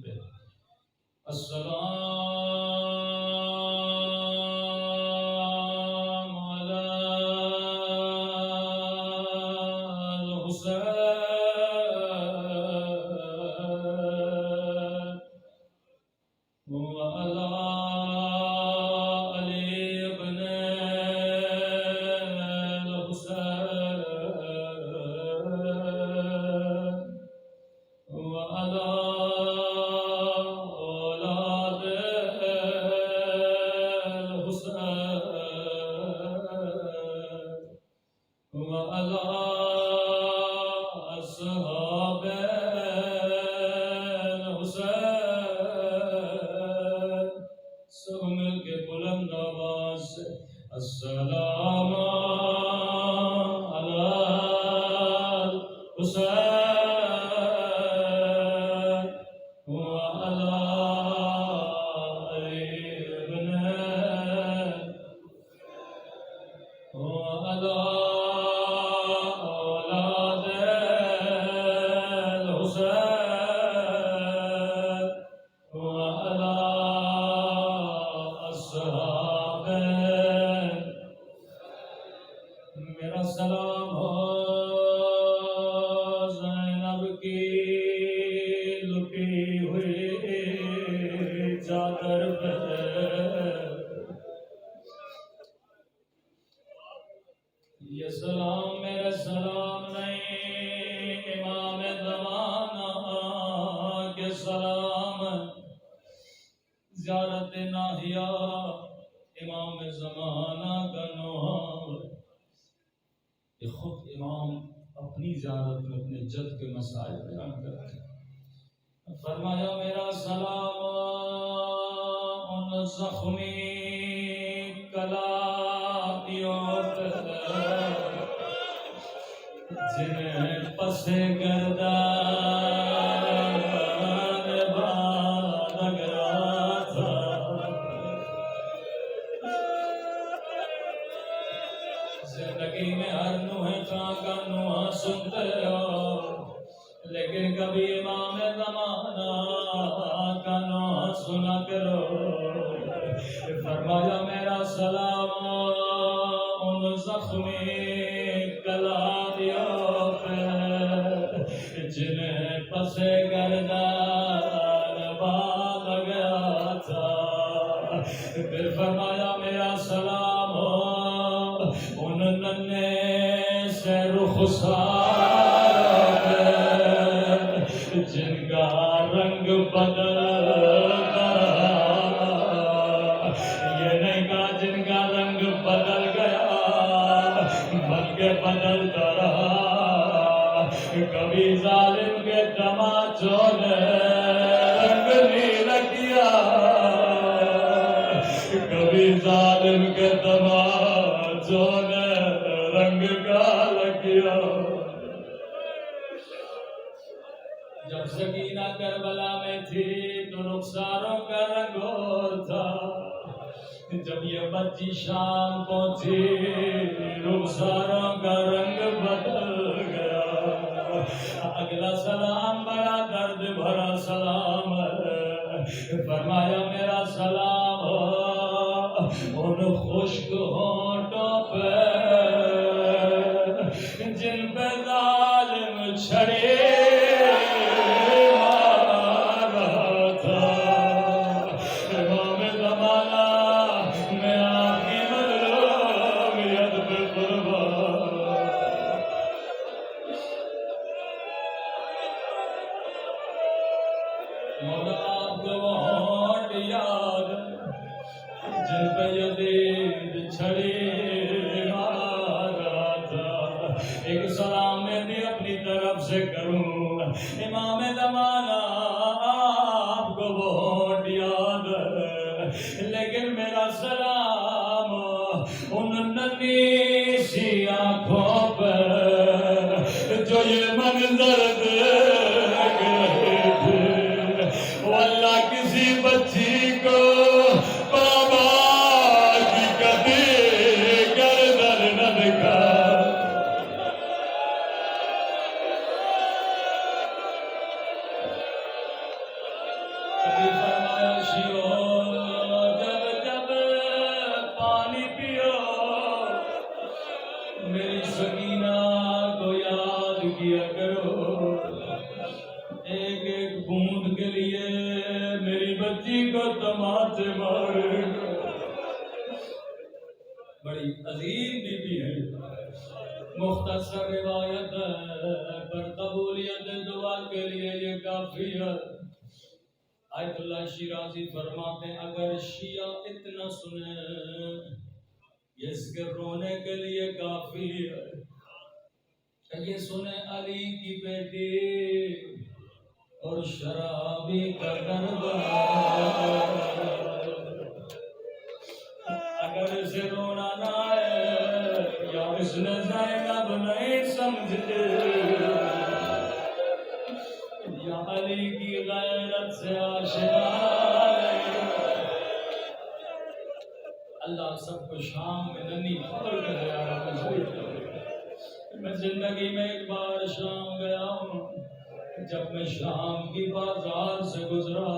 پہ السلام علی الحسین وعلی علی ابن الحسین وعلی اولاد الحسین وعلی اصحاب الحسین سب مل کے بلند آواز سے السلام علی الحسین وعلی ابن وعلی اولاد الحسین وعلی اصحاب میرا سلام ہو زینب کی لٹی ہوئی چادر پہ یہ سلام میرا سلام نہیں امام زمانہ کے سلام زیارت ناہیہ امام زمانہ کا نوحہ یہ خود امام اپنی زیارت میں اپنے جد کے مسائل بیان کرتے ہیں فرمایا میرا سلام ان زخمی کلاپیوں پہ جنہیں پس گردان لگ رہا تھا زندگی میں ہر نوح کا نوح سنتے ہو لیکن کبھی امام زمانہ کا نوح سنا کرو فرمایا میرا سلام ان زخمی کلاریوں پہ جنہیں پس گردان باندھ گیا تھا پھر فرمایا میرا سلام ان ننے سے رخسار پہ جن کا رنگ بدل جن کا رنگ بدل گیا بلکہ بدلتا رہا کبھی ظالم کے تماچوں نے رنگ نیلا کیا کبھی ظالم کے تماچوں نے رنگ کالا کیا جب سکینہ کربلا میں تھی تو رخساروں کا رنگ اور تھا جب یہ بچی شام پہنچی رخساروں کا رنگ بدل گیا اگلا سلام بڑا درد بھرا سلام ہے فرمایا میرا سلام ان خشک ہونٹوں پہ جن پہ ظالم چھڑے جن پہ یزید چھڑی مارا تھا ایک سلام میں بھی اپنی طرف سے کروں امام زمانہ آپ کو بہت یاد ہے لیکن میرا سلام ان ننھی سی آنکھوں پہ جو یہ منظر دیکھ رہے تھے واللہ کسی بچی کو بابا کی کبھی گردن نہ دکھا بخشیو جب جب پانی پیو میری سکینہ کو یاد کیا کرو ایک ایک بوند کے لیے میری بچی کو تماچے مارے بڑی عظیم بی بی ہے مختصر روایت پر قبولیت دعا کے لیے یہ کافی ہے آیت اللہ شیرازی فرماتے ہیں اگر شیعہ اتنا سنے اس کے رونے کے لیے کافی ہے یہ سنے علی کی بیٹی اور شرابی کا دربار اگر اسے رونا نہ آئے یا اس نے زینب نہیں سمجھتے یا علی کی غیرت سے آشنا ہے اللہ سب کو شام میں ننی خبر کر دیا میں زندگی میں ایک بار شام گیا ہوں جب میں شام کی بازار سے گزرا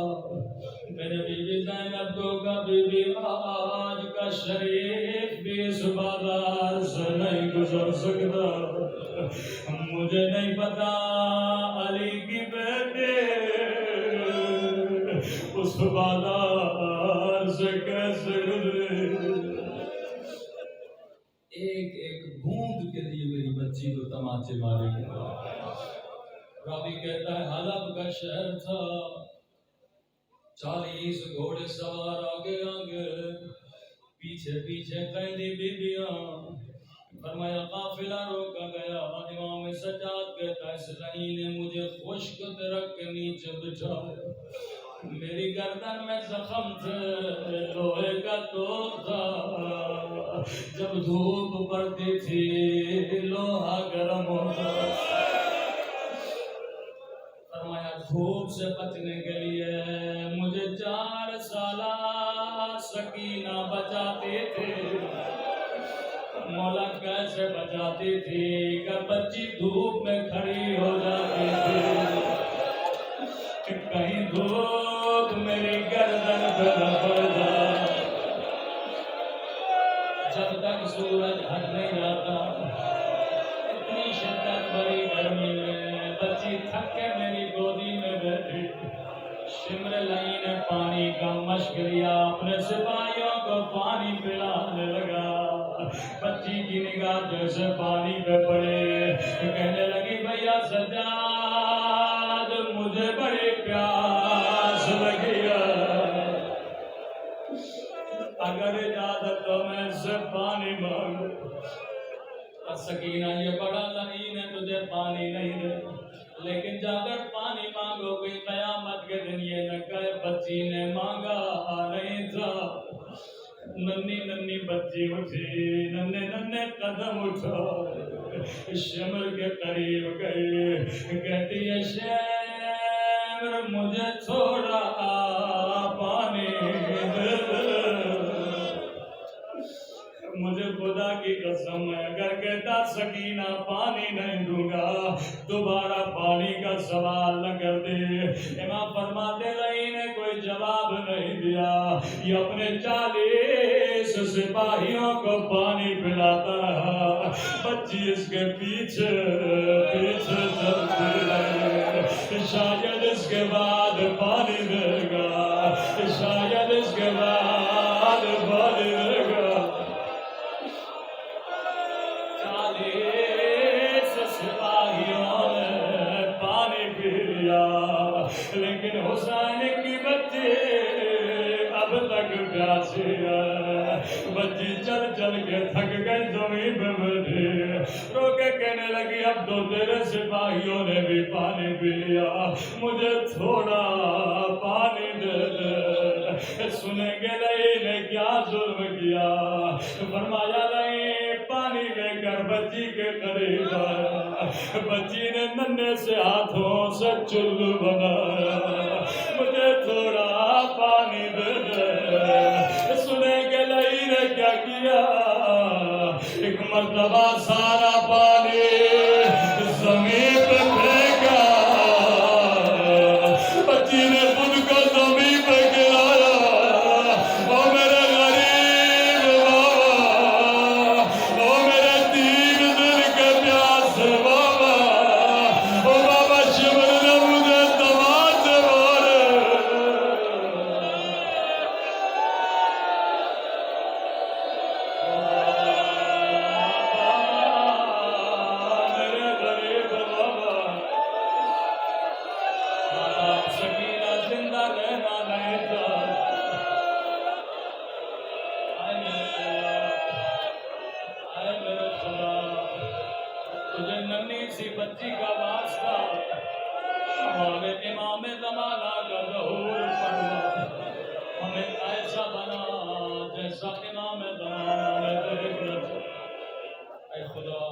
میرے بی بی زینب کو کہا بی بی آج کا شریف بھی اس بازار سے نہیں گزر سکتا مجھے نہیں پتا علی کی بیٹے اس بازار سے کیسے گزرے ایک ایک بوند کے لیے میری بچی کو تماچے مارے گئے راوی کہتا ہے حلب کا شہر تھا 40 گھوڑے سوار آگے آگے پیچھے پیچھے قیدی بیبیاں فرمایا قافلہ روکا گیا امام سجاد کہتا ہے اس رہی نے مجھے خشک درخت کے نیچے بٹھایا میری گردن میں زخم تھے لوہے کا توپ تھا جب دھوپ پڑتی تھی لوہا گرم ہوتا فرمایا دھوپ سے بچنے کے لیے مجھے 4 سالہ سکینہ بچاتی تھی مولا کیسے بچاتی تھی کہ بچی دھوپ میں کھڑی ہو جاتی تھی کہیں دھوپ میری گردن پہ نہ پڑ جائے جب تک سورج ہٹ نہیں جاتا اتنی شدت بڑی گرمی میں بچی تھک کے میری گودی میں بیٹھی شمر لئی نے پانی کا مشق لیا اپنے سپاہیوں کو پانی پلانے لگا بچی کی نگاہ جیسے پانی پہ پڑے کہنے لگی بھیا سجاد مجھے بڑی پیاس لگی ہے اگر اجازت تو میں سے پانی مانگوں سکینہ یہ بڑا لعین ہے تجھے پانی نہیں دے لیکن جا کر پانی مانگو گی قیامت کے دن یہ نہ کہے بچی نے مانگا نہیں تھا ننی ننی بچی اٹھی ننے ننے قدم اٹھا شمر کے قریب گئی کہتی ہے شمر مجھے تھوڑا پانی دے مجھے خدا کی قسم ہے اگر کہتا سکینہ پانی نہیں دوں گا دوبارہ پانی کا سوال نہ کر دے امام فرماتے رہی نے کوئی جواب نہیں دیا یہ اپنے 40 سپاہیوں کو پانی پلاتا رہا بچی اس کے پیچھے پیچھے چلتی رہی شاید اس کے بعد پانی دے گا شاید اس کے بعد پانی دے گا لیکن حسین کی بچی اب تک پیاسی ہے بچی چل چل کے تھک گئی زمین پہ بیٹھی رو کے کہنے لگی اب تو تیرے سپاہیوں نے بھی پانی پی لیا مجھے تھوڑا پانی دے دے سنیں گے نہیں نے کیا ظلم کیا فرمایا نہیں پانی لے کر بچی کے قریب آیا بچی نے ننھے سے ہاتھوں سے چلو بنایا مجھے تھوڑا پانی دے دے سنیں گے نہیں نے کیا کیا ایک مرتبہ سارا پانی زمین پہ پھینکا بچی نے خود کو زمین پہ گرایا ننھی سی بچی کا واسطہ ہمارے امام زمانہ کا ظہور فرما، ہمیں ایسا بنا جیسا امام زمانہ نے دیکھنا چاہا۔ اے خدا